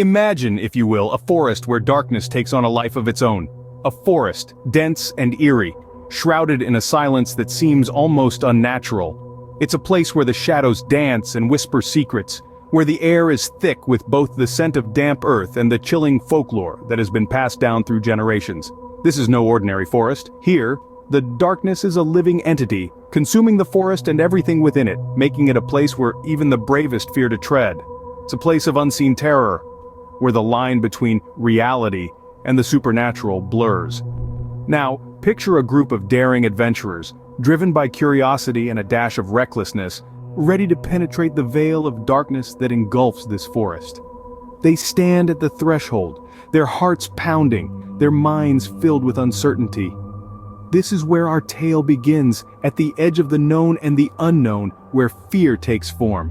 Imagine, if you will, a forest where darkness takes on a life of its own. A forest, dense and eerie, shrouded in a silence that seems almost unnatural. It's a place where the shadows dance and whisper secrets, where the air is thick with both the scent of damp earth and the chilling folklore that has been passed down through generations. This is no ordinary forest. Here, the darkness is a living entity, consuming the forest and everything within it, making it a place where even the bravest fear to tread. It's a place of unseen terror, where the line between reality and the supernatural blurs. Now, picture a group of daring adventurers, driven by curiosity and a dash of recklessness, ready to penetrate the veil of darkness that engulfs this forest. They stand at the threshold, their hearts pounding, their minds filled with uncertainty. This is where our tale begins, at the edge of the known and the unknown, where fear takes form.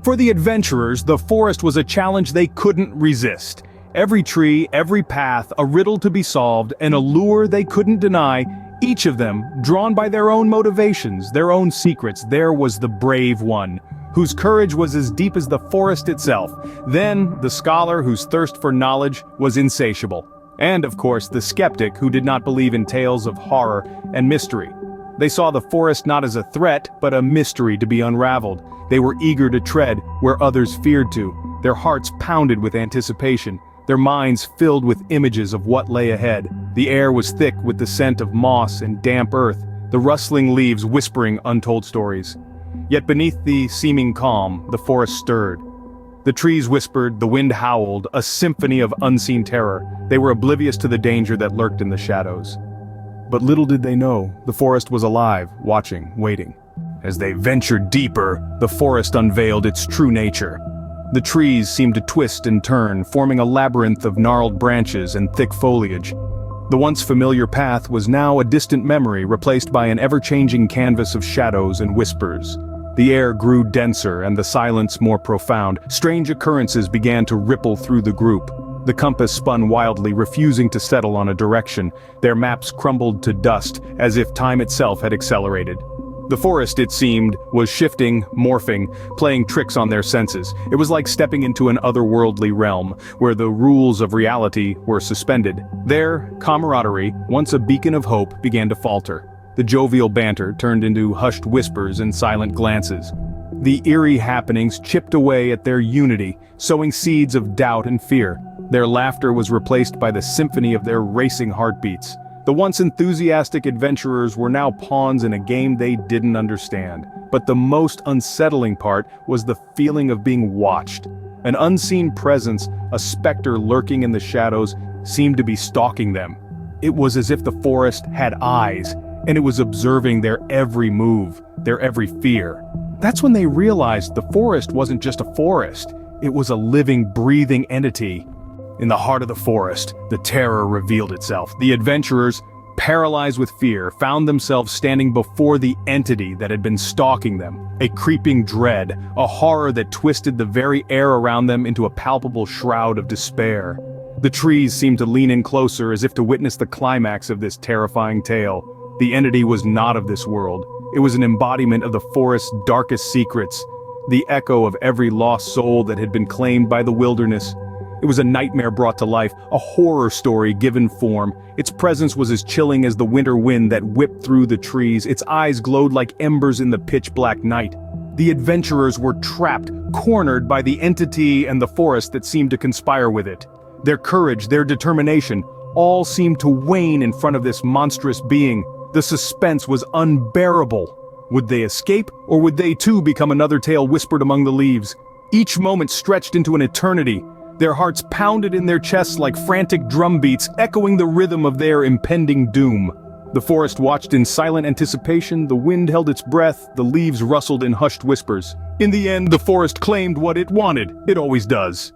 For the adventurers, the forest was a challenge they couldn't resist. Every tree, every path, a riddle to be solved, an allure they couldn't deny, each of them, drawn by their own motivations, their own secrets. There was the brave one, whose courage was as deep as the forest itself. Then, the scholar whose thirst for knowledge was insatiable. And, of course, the skeptic who did not believe in tales of horror and mystery. They saw the forest not as a threat, but a mystery to be unraveled. They were eager to tread where others feared to, their hearts pounded with anticipation, their minds filled with images of what lay ahead. The air was thick with the scent of moss and damp earth, the rustling leaves whispering untold stories. Yet beneath the seeming calm, the forest stirred. The trees whispered, the wind howled, a symphony of unseen terror. They were oblivious to the danger that lurked in the shadows. But little did they know, the forest was alive, watching, waiting. As they ventured deeper, the forest unveiled its true nature. The trees seemed to twist and turn, forming a labyrinth of gnarled branches and thick foliage. The once familiar path was now a distant memory, replaced by an ever-changing canvas of shadows and whispers. The air grew denser and the silence more profound. Strange occurrences began to ripple through the group. The compass spun wildly, refusing to settle on a direction. Their maps crumbled to dust, as if time itself had accelerated. The forest, it seemed, was shifting, morphing, playing tricks on their senses. It was like stepping into an otherworldly realm, where the rules of reality were suspended. Their camaraderie, once a beacon of hope, began to falter. The jovial banter turned into hushed whispers and silent glances. The eerie happenings chipped away at their unity, sowing seeds of doubt and fear. Their laughter was replaced by the symphony of their racing heartbeats. The once enthusiastic adventurers were now pawns in a game they didn't understand. But the most unsettling part was the feeling of being watched. An unseen presence, a specter lurking in the shadows, seemed to be stalking them. It was as if the forest had eyes, and it was observing their every move, their every fear. That's when they realized the forest wasn't just a forest, it was a living, breathing entity. In the heart of the forest, the terror revealed itself. The adventurers, paralyzed with fear, found themselves standing before the entity that had been stalking them. A creeping dread, a horror that twisted the very air around them into a palpable shroud of despair. The trees seemed to lean in closer as if to witness the climax of this terrifying tale. The entity was not of this world. It was an embodiment of the forest's darkest secrets, the echo of every lost soul that had been claimed by the wilderness. It was a nightmare brought to life, a horror story given form. Its presence was as chilling as the winter wind that whipped through the trees. Its eyes glowed like embers in the pitch-black night. The adventurers were trapped, cornered by the entity and the forest that seemed to conspire with it. Their courage, their determination, all seemed to wane in front of this monstrous being. The suspense was unbearable. Would they escape, or would they too become another tale whispered among the leaves? Each moment stretched into an eternity. Their hearts pounded in their chests like frantic drum beats, echoing the rhythm of their impending doom. The forest watched in silent anticipation, the wind held its breath, the leaves rustled in hushed whispers. In the end, the forest claimed what it wanted. It always does.